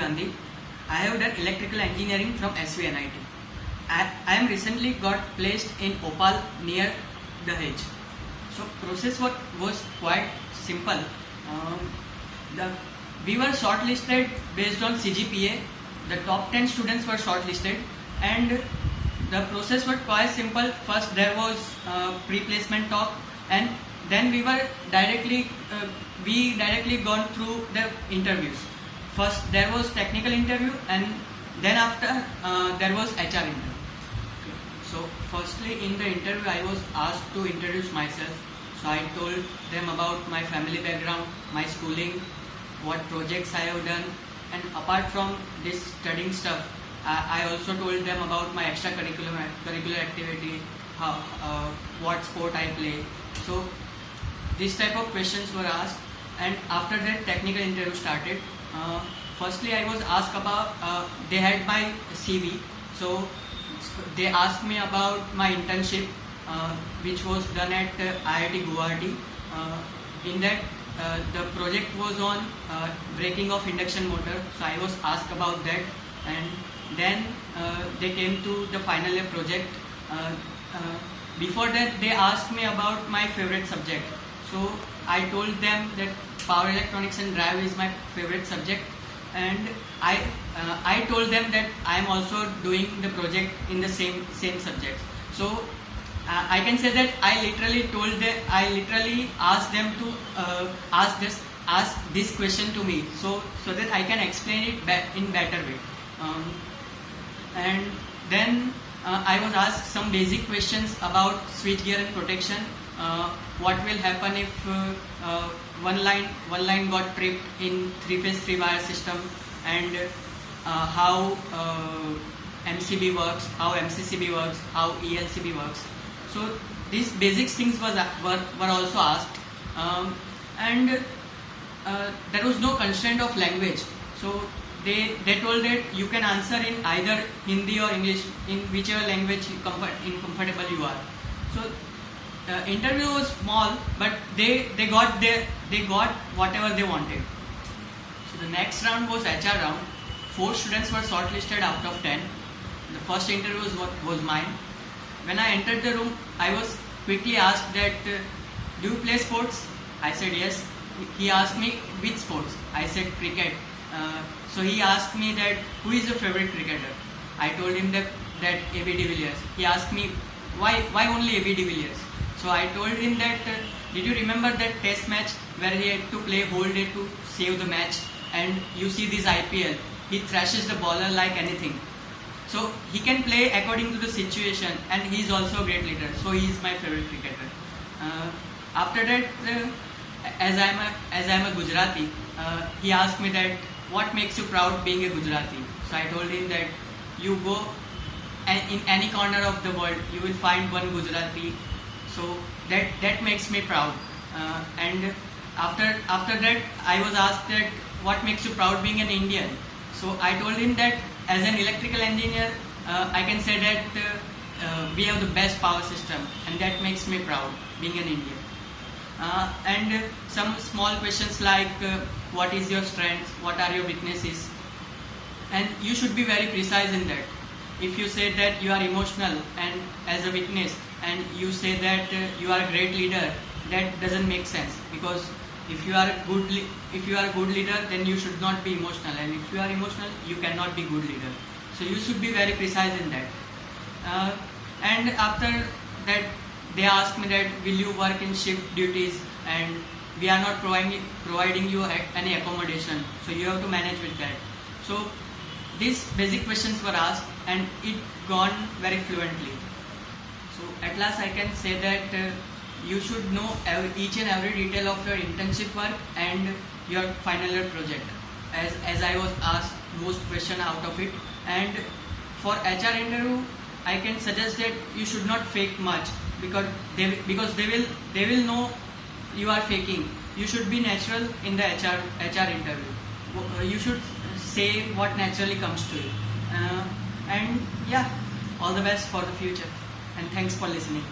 Gandhi. I have done electrical engineering from SVNIT. I am recently got placed in OPAL near Dahej. So process was quite simple. We were shortlisted based on CGPA. The top 10 students were shortlisted, and the process was quite simple. First there was pre-placement talk, and then we directly gone through the interviews. First there was technical interview, and then after there was HR interview. So firstly in the interview I was asked to introduce myself. So I told them about my family background, my schooling, what projects I have done, and apart from this studying stuff, I also told them about my curricular activity, what sport I play. So this type of questions were asked, and after that technical interview started. Firstly I was asked about, they had my CV, so they asked me about my internship which was done at IIT Guwahati. In that the project was on braking of induction motor, so I was asked about that, and then they came to the final year project. Before that they asked me about my favorite subject, so I told them that power electronics and drive is my favorite subject, and I told them that I am also doing the project in the same subject. So I can say that I literally asked them to ask this question to me, so that I can explain it in better way. And then I was asked some basic questions about switchgear and protection. What will happen if one line got tripped in 3-phase 3-wire system, and how MCB works, how MCCB works, how ELCB works. So these basic things were also asked, and there was no constraint of language. So they told that you can answer in either Hindi or English, in whichever language comfortable you are. So the interview was small, but they got whatever they wanted. So the next round was HR round. 4 students were shortlisted out of 10. The first interview was mine. When I entered the room, I was quickly asked that, do you play sports? I said yes. He asked me which sports. I said cricket. So he asked me that, who is your favorite cricketer? I told him that A.B. de Villiers. He asked me why only A.B. de Villiers. So I told him that, did you remember that test match where he had to play whole day to save the match, and you see this IPL, he thrashes the bowler like anything. So he can play according to the situation, and he is also a great leader. So he is my favorite cricketer. After that, as I am a Gujarati, he asked me that, what makes you proud being a Gujarati? So I told him that you go in any corner of the world, you will find one Gujarati. So that makes me proud. And after that, I was asked that, what makes you proud being an Indian? So I told him that as an electrical engineer, I can say that we have the best power system, and that makes me proud being an Indian. And some small questions like, what is your strength, what are your weaknesses, and you should be very precise in that. If you say that you are emotional and as a weakness, and you say that you are a great leader, that doesn't make sense, because if you are a good leader, then you should not be emotional, and if you are emotional, you cannot be good leader. So you should be very precise in that. And after that, they asked me that, will you work in shift duties, and we are not providing you any accommodation, so you have to manage with that. So these basic questions were asked, and it gone very fluently. So at last I can say that you should know each and every detail of your internship work and your final year project, as I was asked most question out of it. And for HR interview, I can suggest that you should not fake much, because they will know you are faking. You should be natural in the HR interview. You should say what naturally comes to you. And yeah, all the best for the future, and thanks for listening.